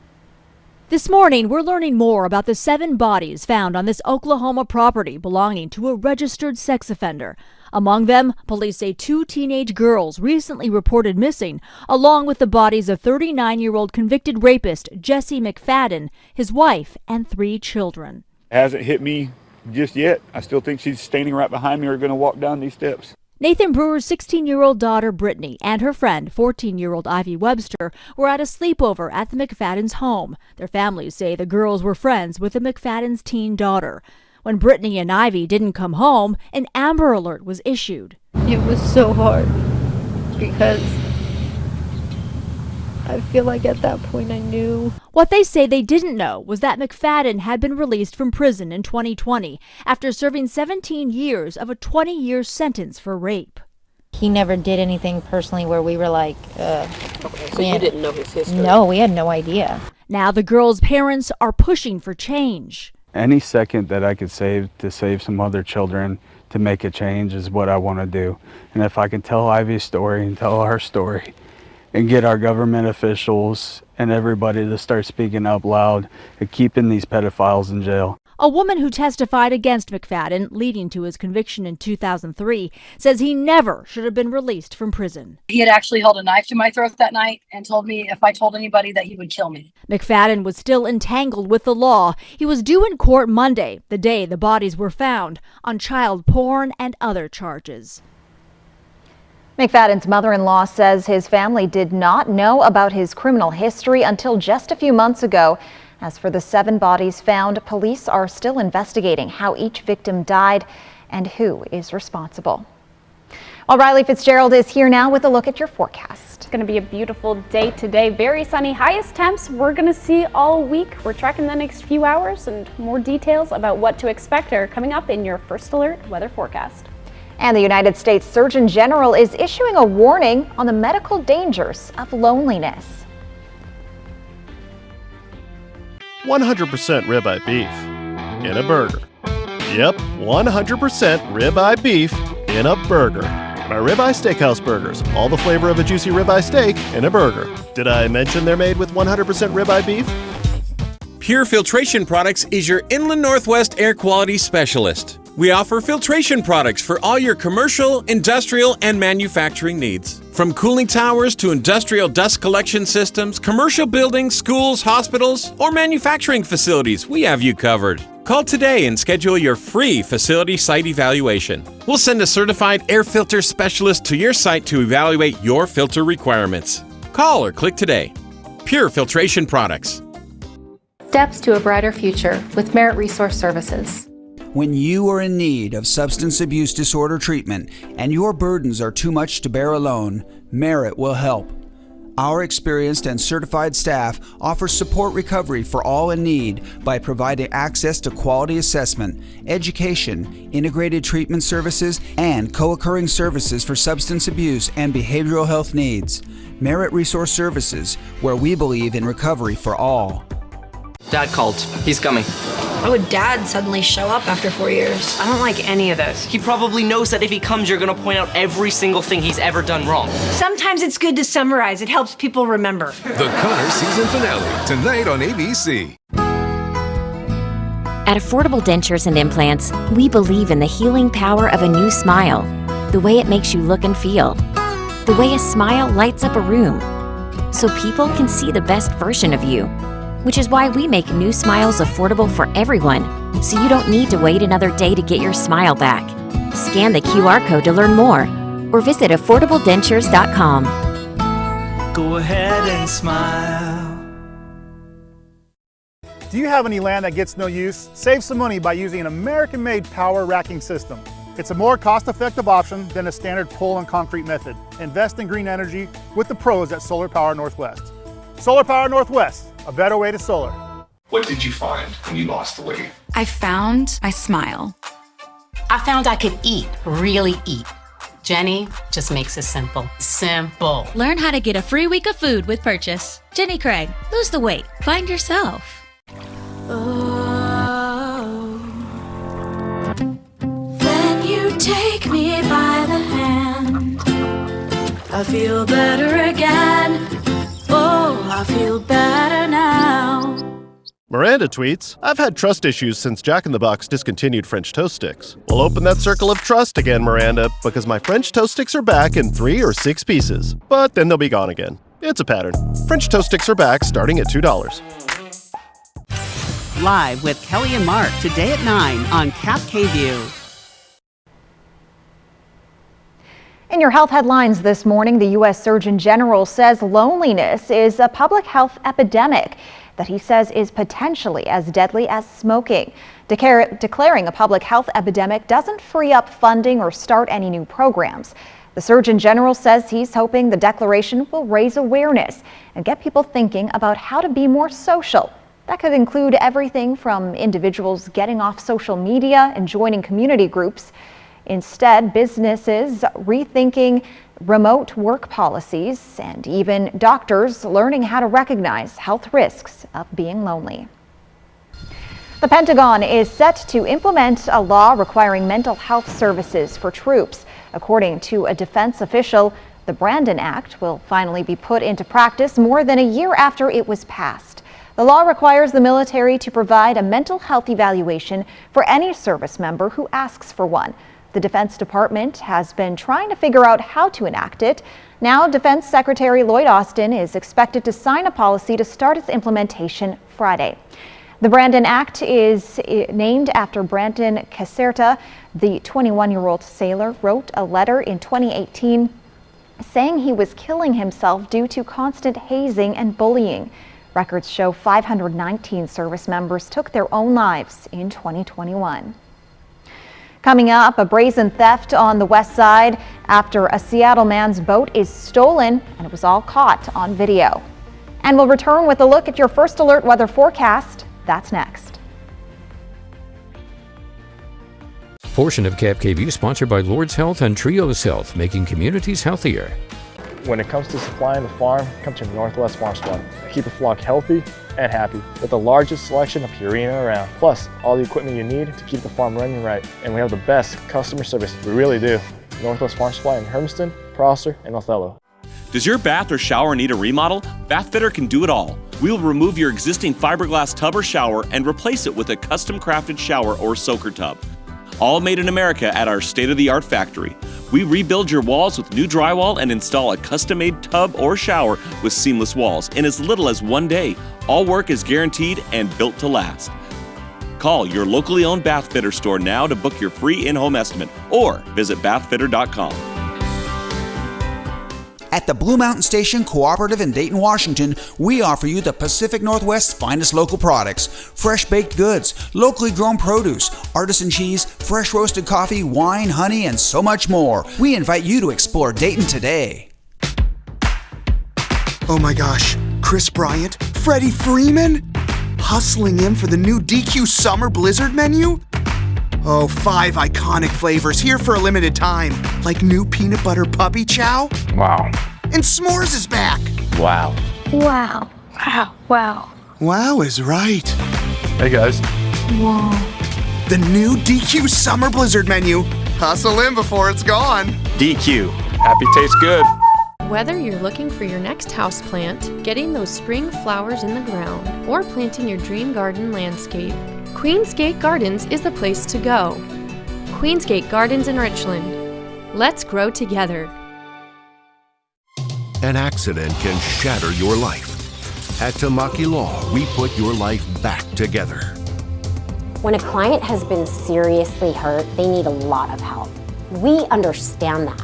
This morning, we're learning more about the 7 bodies found on this Oklahoma property belonging to a registered sex offender. Among them, police say 2 teenage girls recently reported missing, along with the bodies of 39-year-old convicted rapist Jesse McFadden, his wife, and 3 children. It hasn't hit me just yet. I still think she's standing right behind me or going to walk down these steps. Nathan Brewer's 16-year-old daughter, Brittany, and her friend, 14-year-old Ivy Webster, were at a sleepover at the McFadden's home. Their families say the girls were friends with the McFadden's teen daughter. When Brittany and Ivy didn't come home, an Amber Alert was issued. It was so hard because I feel like at that point I knew. What they say they didn't know was that McFadden had been released from prison in 2020 after serving 17 years of a 20-year sentence for rape. He never did anything personally where we were like, Okay, so you didn't know his history? No, we had no idea. Now the girls' parents are pushing for change. Any second that I could save to save some other children, to make a change, is what I want to do. And if I can tell Ivy's story and tell our story and get our government officials and everybody to start speaking up loud and keeping these pedophiles in jail. A woman who testified against McFadden, leading to his conviction in 2003, says he never should have been released from prison. He had actually held a knife to my throat that night and told me if I told anybody that he would kill me. McFadden was still entangled with the law. He was due in court Monday, the day the bodies were found, on child porn and other charges. McFadden's mother-in-law says his family did not know about his criminal history until just a few months ago. As for the 7 bodies found, police are still investigating how each victim died and who is responsible. Well, Riley Fitzgerald is here now with a look at your forecast. It's going to be a beautiful day today. Very sunny. Highest temps we're going to see all week. We're tracking the next few hours, and more details about what to expect are coming up in your First Alert weather forecast. And the United States Surgeon General is issuing a warning on the medical dangers of loneliness. 100% ribeye beef in a burger. Yep, 100% ribeye beef in a burger. My Ribeye Steakhouse burgers, all the flavor of a juicy ribeye steak in a burger. Did I mention they're made with 100% ribeye beef? Pure Filtration Products is your Inland Northwest air quality specialist. We offer filtration products for all your commercial, industrial, and manufacturing needs. From cooling towers to industrial dust collection systems, commercial buildings, schools, hospitals, or manufacturing facilities, we have you covered. Call today and schedule your free facility site evaluation. We'll send a certified air filter specialist to your site to evaluate your filter requirements. Call or click today. Pure Filtration Products. Steps to a brighter future with Merit Resource Services. When you are in need of substance abuse disorder treatment and your burdens are too much to bear alone, Merit will help. Our experienced and certified staff offers support recovery for all in need by providing access to quality assessment, education, integrated treatment services, and co-occurring services for substance abuse and behavioral health needs. Merit Resource Services, where we believe in recovery for all. Dad called. He's coming. Why would Dad suddenly show up after 4 years? I don't like any of this. He probably knows that if he comes, you're gonna point out every single thing he's ever done wrong. Sometimes it's good to summarize. It helps people remember. The Connor season finale, tonight on ABC. At Affordable Dentures and Implants, we believe in the healing power of a new smile. The way it makes you look and feel. The way a smile lights up a room. So people can see the best version of you. Which is why we make new smiles affordable for everyone, so you don't need to wait another day to get your smile back. Scan the QR code to learn more, or visit affordabledentures.com. Go ahead and smile. Do you have any land that gets no use? Save some money by using an American-made power racking system. It's a more cost-effective option than a standard pole and concrete method. Invest in green energy with the pros at Solar Power Northwest. Solar Power Northwest, a better way to solar. What did you find when you lost the weight? I found my smile. I found I could eat, really eat. Jenny just makes it simple. Simple. Learn how to get a free week of food with Purchase. Jenny Craig, lose the weight. Find yourself. Oh, then you take me by the hand. I feel better again. Oh, I feel better now. Miranda tweets, I've had trust issues since Jack in the Box discontinued French toast sticks. We'll open that circle of trust again, Miranda, because my French toast sticks are back in 3 or 6 pieces. But then they'll be gone again. It's a pattern. French toast sticks are back starting at $2. Live with Kelly and Mark today at 9 on Cap KView. In your health headlines this morning, the U.S. Surgeon General says loneliness is a public health epidemic that he says is potentially as deadly as smoking. Declaring a public health epidemic doesn't free up funding or start any new programs. The Surgeon General says he's hoping the declaration will raise awareness and get people thinking about how to be more social. That could include everything from individuals getting off social media and joining community groups. Instead, businesses rethinking remote work policies and even doctors learning how to recognize health risks of being lonely. The Pentagon is set to implement a law requiring mental health services for troops. According to a defense official, the Brandon Act will finally be put into practice more than a year after it was passed. The law requires the military to provide a mental health evaluation for any service member who asks for one. The Defense Department has been trying to figure out how to enact it. Now, Defense Secretary Lloyd Austin is expected to sign a policy to start its implementation Friday. The Brandon Act is named after Brandon Caserta. The 21-year-old sailor wrote a letter in 2018 saying he was killing himself due to constant hazing and bullying. Records show 519 service members took their own lives in 2021. Coming up, a brazen theft on the west side after a Seattle man's boat is stolen, and it was all caught on video. And we'll return with a look at your first alert weather forecast. That's next. Portion of Cap KView sponsored by Lord's Health and Trios Health, making communities healthier. When it comes to supplying the farm, come to Northwest Farm Supply. Keep the flock healthy and happy with the largest selection of Purina around. Plus, all the equipment you need to keep the farm running right. And we have the best customer service. We really do. Northwest Farm Supply in Hermiston, Prosser, and Othello. Does your bath or shower need a remodel? Bathfitter can do it all. We'll remove your existing fiberglass tub or shower and replace it with a custom crafted shower or soaker tub. All made in America at our state-of-the-art factory. We rebuild your walls with new drywall and install a custom-made tub or shower with seamless walls in as little as 1 day. All work is guaranteed and built to last. Call your locally owned Bathfitter store now to book your free in-home estimate or visit bathfitter.com. At the Blue Mountain Station Cooperative in Dayton, Washington, we offer you the Pacific Northwest's finest local products. Fresh baked goods, locally grown produce, artisan cheese, fresh roasted coffee, wine, honey, and so much more. We invite you to explore Dayton today. Oh my gosh, Chris Bryant, Freddie Freeman? Hustling in for the new DQ Summer Blizzard menu? Oh, 5 iconic flavors here for a limited time, like new peanut butter puppy chow. Wow. And s'mores is back. Wow. Wow. Wow. Wow. Wow is right. Hey guys. Whoa. The new DQ Summer Blizzard menu. Hustle in before it's gone. DQ. Happy tastes good. Whether you're looking for your next houseplant, getting those spring flowers in the ground, or planting your dream garden landscape, Queensgate Gardens is the place to go. Queensgate Gardens in Richland. Let's grow together. An accident can shatter your life. At Tamaki Law, we put your life back together. When a client has been seriously hurt, they need a lot of help. We understand that.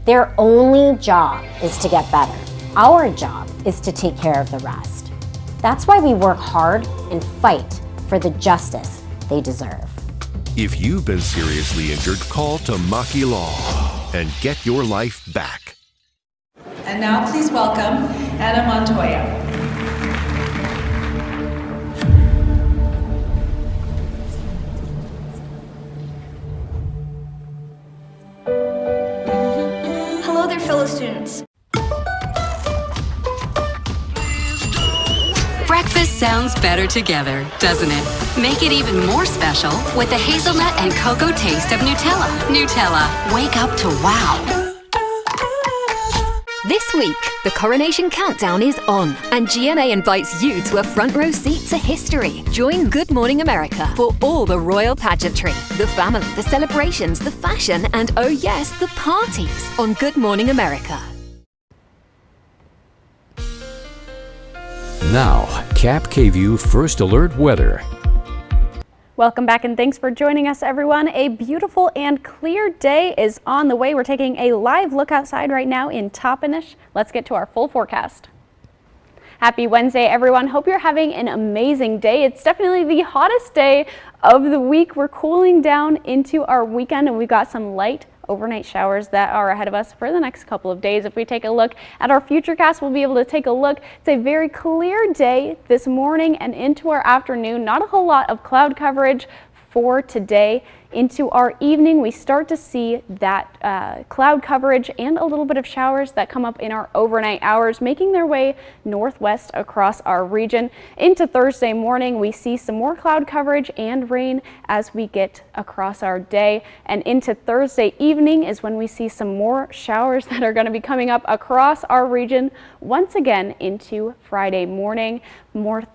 Their only job is to get better. Our job is to take care of the rest. That's why we work hard and fight for the justice they deserve. If you've been seriously injured, call Tamaki Law and get your life back. And now please welcome Anna Montoya. Hello there, fellow students. Breakfast sounds better together, doesn't it? Make it even more special with the hazelnut and cocoa taste of Nutella. Nutella, wake up to wow. This week, the Coronation Countdown is on, and GMA invites you to a front row seat to history. Join Good Morning America for all the royal pageantry, the family, the celebrations, the fashion, and oh yes, the parties on Good Morning America. Now, Cap KVUE First Alert Weather. Welcome back and thanks for joining us, everyone. A beautiful and clear day is on the way. We're taking a live look outside right now in Toppenish. Let's get to our full forecast. Happy Wednesday, everyone. Hope you're having an amazing day. It's definitely the hottest day of the week. We're cooling down into our weekend and we've got some light overnight showers that are ahead of us for the next couple of days. If we take a look at our futurecast, we'll be able to take a look. It's a very clear day this morning and into our afternoon. Not a whole lot of cloud coverage for today. Into our evening, we start to see that cloud coverage and a little bit of showers that come up in our overnight hours, making their way northwest across our region. Into Thursday morning, we see some more cloud coverage and rain as we get across our day. And into Thursday evening is when we see some more showers that are going to be coming up across our region once again into Friday morning. More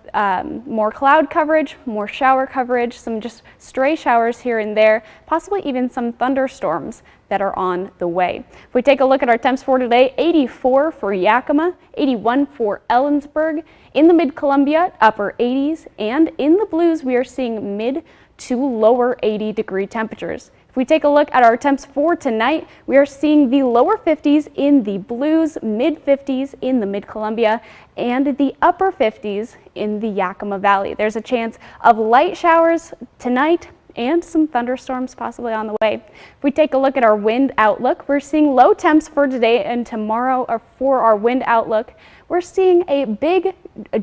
cloud coverage, more shower coverage, some just stray showers here and there, possibly even some thunderstorms that are on the way. If we take a look at our temps for today, 84 for Yakima, 81 for Ellensburg, in the Mid-Columbia, upper 80s, and in the Blues, we are seeing mid to lower 80-degree temperatures. If we take a look at our temps for tonight, we are seeing the lower 50s in the Blues, mid 50s in the Mid-Columbia, and the upper 50s in the Yakima Valley. There's a chance of light showers tonight and some thunderstorms possibly on the way. If we take a look at our wind outlook, we're seeing low temps for today and tomorrow. Or for our wind outlook, we're seeing a big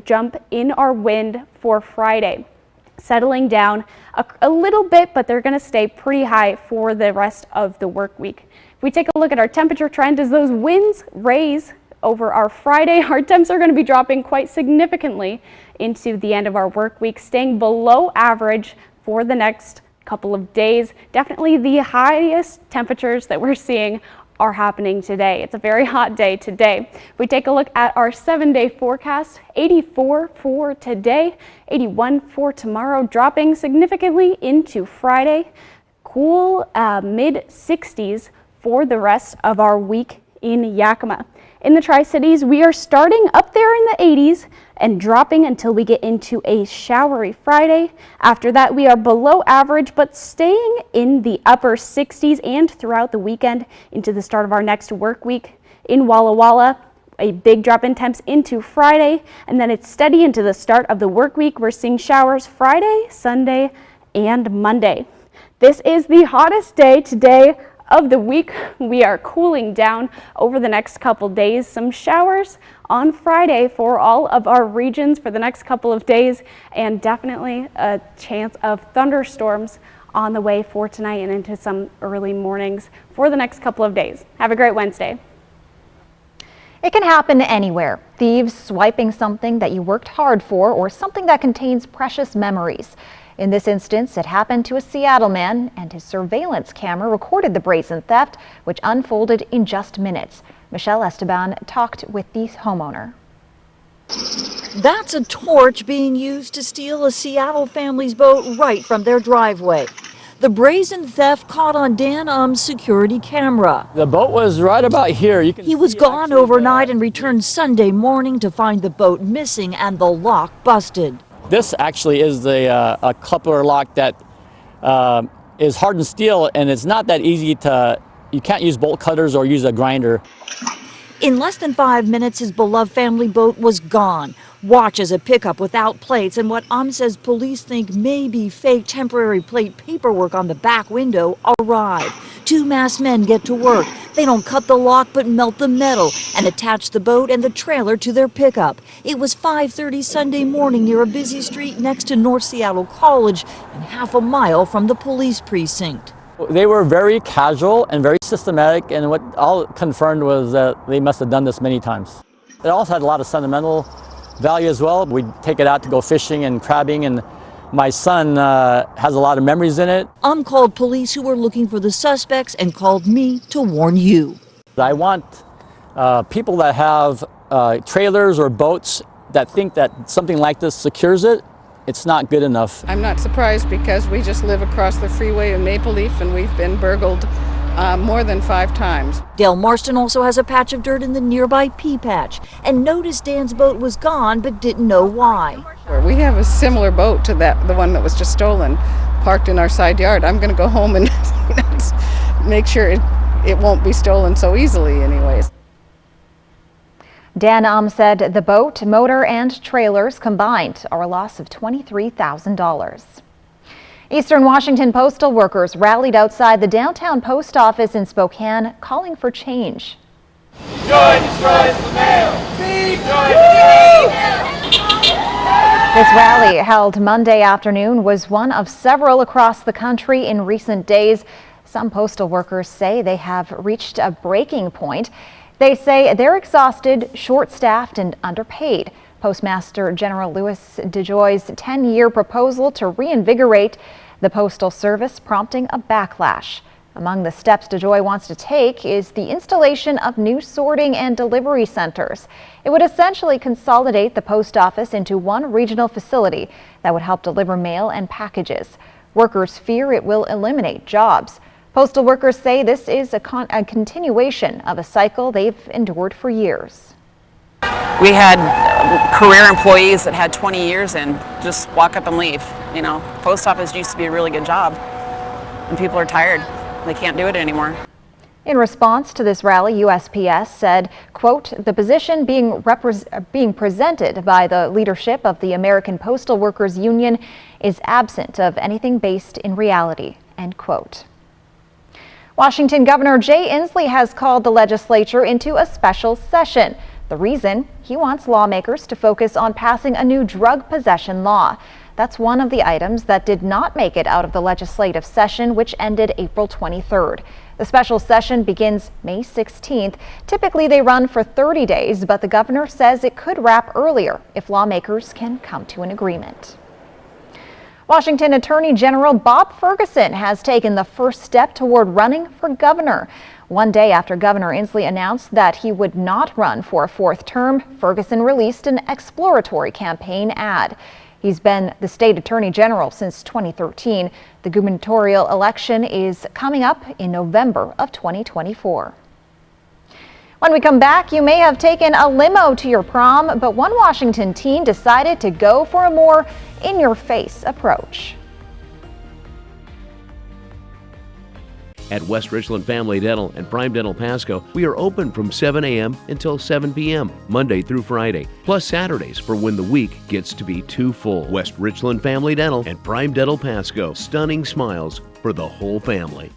jump in our wind for Friday, settling down a little bit, but they're going to stay pretty high for the rest of the work week. If we take a look at our temperature trend, as those winds raise over our Friday, our temps are going to be dropping quite significantly into the end of our work week, staying below average for the next couple of days. Definitely the highest temperatures that we're seeing are happening today. It's a very hot day today. If we take a look at our 7-day forecast, 84 for today, 81 for tomorrow, dropping significantly into Friday. Cool mid 60s for the rest of our week in Yakima. In the Tri-Cities, we are starting up there in the 80s and dropping until we get into a showery Friday. After that, we are below average, but staying in the upper 60s and throughout the weekend into the start of our next work week. In Walla Walla, a big drop in temps into Friday, and then it's steady into the start of the work week. We're seeing showers Friday, Sunday, and Monday. This is the hottest day today of the week. We are cooling down over the next couple days. Some showers on Friday for all of our regions for the next couple of days, and definitely a chance of thunderstorms on the way for tonight and into some early mornings for the next couple of days. Have a great Wednesday. It can happen anywhere. Thieves swiping something that you worked hard for or something that contains precious memories. In this instance, it happened to a Seattle man, and his surveillance camera recorded the brazen theft, which unfolded in just minutes. Michelle Esteban talked with the homeowner. That's a torch being used to steal a Seattle family's boat right from their driveway. The brazen theft caught on Dan security camera. The boat was right about here. He was gone overnight and returned Sunday morning to find the boat missing and the lock busted. This actually is a coupler lock that is hardened steel, and it's not that easy to, you can't use bolt cutters or use a grinder. In less than 5 minutes, his beloved family boat was gone. Watch as a pickup without plates and what says police think may be fake temporary plate paperwork on the back window arrive. 2 masked men get to work. They don't cut the lock but melt the metal and attach the boat and the trailer to their pickup. It was 5:30 Sunday morning near a busy street next to North Seattle College and half a mile from the police precinct. They were very casual and very systematic, and what all confirmed was that they must have done this many times. It also had a lot of sentimental value as well. We'd take it out to go fishing and crabbing, and my son has a lot of memories in it. Called police who were looking for the suspects and called me to warn you. I want People that have trailers or boats that think that something like this secures it, it's not good enough. I'm not surprised because we just live across the freeway in Maple Leaf and we've been burgled more than 5 times. Dale Marston also has a patch of dirt in the nearby Pea Patch and noticed Dan's boat was gone but didn't know why. We have a similar boat to the one that was just stolen, parked in our side yard. I'm going to go home and make sure it won't be stolen so easily anyways. Dan said the boat, motor, and trailers combined are a loss of $23,000. Eastern Washington postal workers rallied outside the downtown post office in Spokane, calling for change. Joy destroys the mail. Beep, joy This rally, held Monday afternoon, was one of several across the country in recent days. Some postal workers say they have reached a breaking point. They say they're exhausted, short-staffed, and underpaid. Postmaster General Louis DeJoy's 10-year proposal to reinvigorate the Postal Service prompting a backlash. Among the steps DeJoy wants to take is the installation of new sorting and delivery centers. It would essentially consolidate the post office into one regional facility that would help deliver mail and packages. Workers fear it will eliminate jobs. Postal workers say this is a continuation of a cycle they've endured for years. We had career employees that had 20 years and just walk up and leave. You know, post office used to be a really good job, and people are tired. They can't do it anymore. In response to this rally, USPS said, quote, the position being presented by the leadership of the American Postal Workers Union is absent of anything based in reality, end quote. Washington Governor Jay Inslee has called the legislature into a special session. The reason? He wants lawmakers to focus on passing a new drug possession law. That's one of the items that did not make it out of the legislative session, which ended April 23rd. The special session begins May 16th. Typically, they run for 30 days, but the governor says it could wrap earlier if lawmakers can come to an agreement. Washington Attorney General Bob Ferguson has taken the first step toward running for governor. One day after Governor Inslee announced that he would not run for a 4th term, Ferguson released an exploratory campaign ad. He's been the state attorney general since 2013. The gubernatorial election is coming up in November of 2024. When we come back, you may have taken a limo to your prom, but one Washington teen decided to go for a more in-your-face approach. At West Richland Family Dental and Prime Dental Pasco, we are open from 7 a.m. until 7 p.m., Monday through Friday, plus Saturdays for when the week gets to be too full. West Richland Family Dental and Prime Dental Pasco, stunning smiles for the whole family.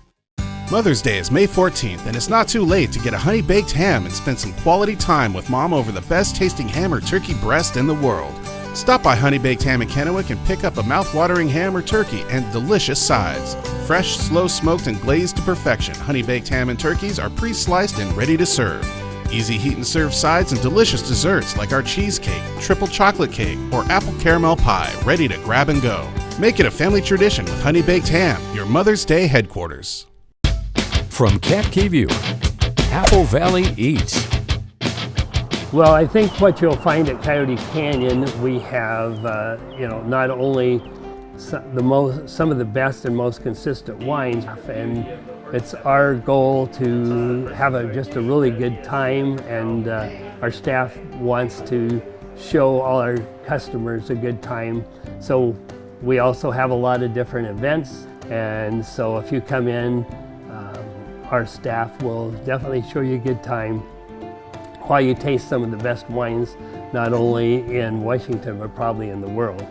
Mother's Day is May 14th, and it's not too late to get a honey-baked ham and spend some quality time with Mom over the best-tasting ham or turkey breast in the world. Stop by Honey Baked Ham in Kennewick and pick up a mouth-watering ham or turkey and delicious sides. Fresh, slow-smoked, and glazed to perfection, Honey Baked Ham and turkeys are pre-sliced and ready to serve. Easy heat and serve sides and delicious desserts like our cheesecake, triple chocolate cake, or apple caramel pie, ready to grab and go. Make it a family tradition with Honey Baked Ham, your Mother's Day headquarters. From Cap Cay View, Apple Valley Eats. Well, I think what you'll find at Coyote Canyon, we have, not only some of the best and most consistent wines, and it's our goal to have just a really good time, and our staff wants to show all our customers a good time. So we also have a lot of different events, and so if you come in, our staff will definitely show you a good time while you taste some of the best wines, not only in Washington, but probably in the world.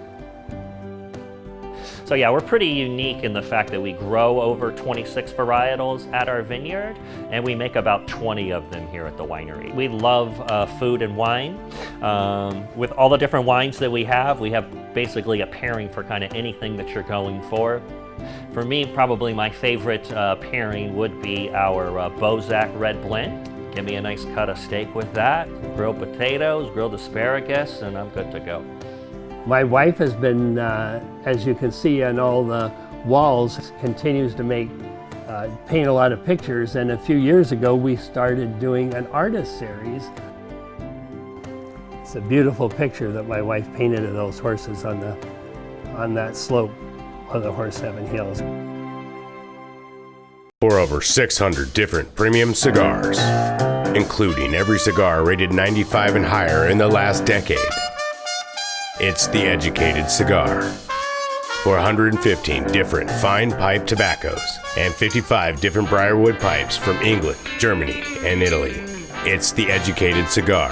So yeah, we're pretty unique in the fact that we grow over 26 varietals at our vineyard, and we make about 20 of them here at the winery. We love food and wine. With all the different wines that we have basically a pairing for kind of anything that you're going for. For me, probably my favorite pairing would be our Bozak Red Blend. Give me a nice cut of steak with that, grilled potatoes, grilled asparagus, and I'm good to go. My wife has been, as you can see on all the walls, continues to make paint a lot of pictures, and a few years ago we started doing an artist series. It's a beautiful picture that my wife painted of those horses on that slope of the Horse Heaven Hills. For over 600 different premium cigars, including every cigar rated 95 and higher in the last decade. It's The Educated Cigar. For 115 different fine pipe tobaccos and 55 different Briarwood pipes from England, Germany, and Italy. It's The Educated Cigar.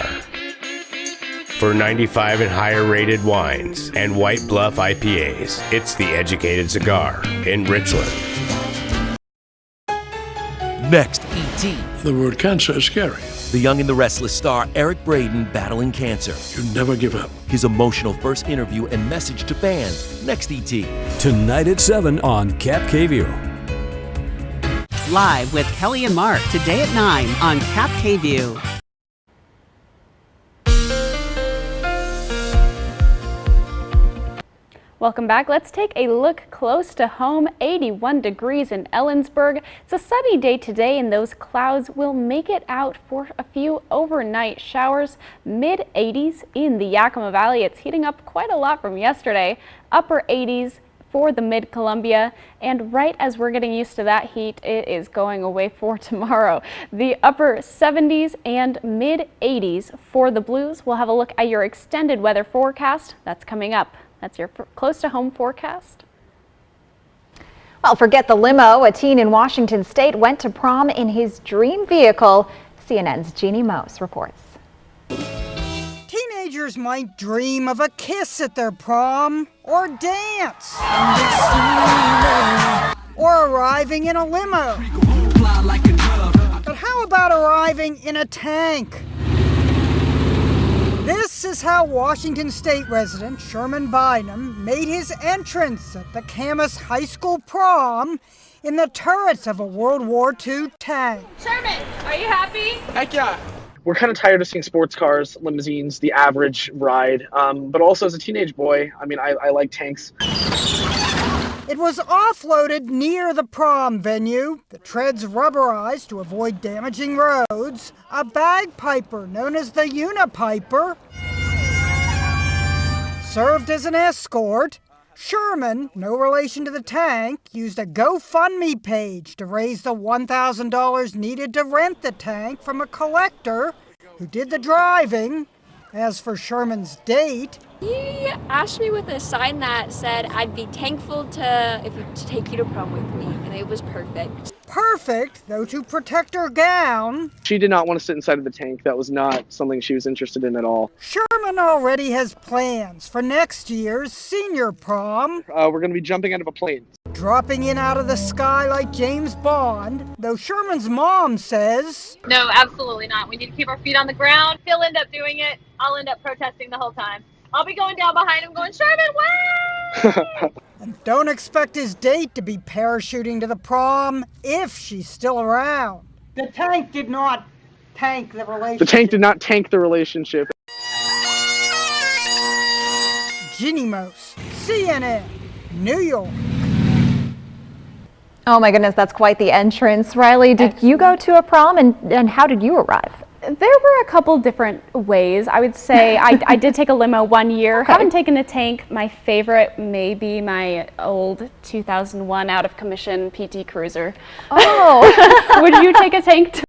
For 95 and higher rated wines and White Bluff IPAs, it's The Educated Cigar in Richland. Next, E.T. The word cancer is scary. The Young and the Restless star Eric Braeden battling cancer. You never give up. His emotional first interview and message to fans. Next, E.T. Tonight at 7 on Cap KView. Live with Kelly and Mark today at 9 on Cap KView. Welcome back. Let's take a look close to home. 81 degrees in Ellensburg. It's a sunny day today, and those clouds will make it out for a few overnight showers. Mid-80s in the Yakima Valley. It's heating up quite a lot from yesterday. Upper 80s for the Mid-Columbia, and right as we're getting used to that heat, it is going away for tomorrow. The upper 70s and mid-80s for the Blues. We'll have a look at your extended weather forecast. That's coming up. That's your close to home forecast. Well, forget the limo. A teen in Washington State went to prom in his dream vehicle. CNN's Jeannie Mose reports. Teenagers might dream of a kiss at their prom, or dance, or arriving in a limo. But how about arriving in a tank? This is how Washington State resident Sherman Bynum made his entrance at the Camas High School prom in the turrets of a World War II tank. Sherman, are you happy? Heck yeah. We're kind of tired of seeing sports cars, limousines, the average ride. But also as a teenage boy, I mean, I like tanks. It was offloaded near the prom venue, the treads rubberized to avoid damaging roads, a bagpiper known as the Unipiper served as an escort. Sherman, no relation to the tank, used a GoFundMe page to raise the $1,000 needed to rent the tank from a collector who did the driving. As for Sherman's date, he asked me with a sign that said I'd be thankful to take you to prom with me, and it was perfect. Perfect, though to protect her gown, She did not want to sit inside of the tank. That was not something she was interested in at all. Sherman already has plans for next year's senior prom. We're going to be jumping out of a plane. Dropping in out of the sky like James Bond, though Sherman's mom says, No, absolutely not. We need to keep our feet on the ground. He'll end up doing it. I'll end up protesting the whole time. I'll be going down behind him going, Sherman, wait! And don't expect his date to be parachuting to the prom if she's still around. The tank did not tank the relationship. The tank did not tank the relationship. Jeannie Mose, CNN, New York. Oh my goodness, that's quite the entrance. Riley, did you go to a prom, and how did you arrive? There were a couple different ways. I would say I did take a limo one year. Okay. Haven't taken a tank. My favorite may be my old 2001 out of commission PT Cruiser. Oh. Would you take a tank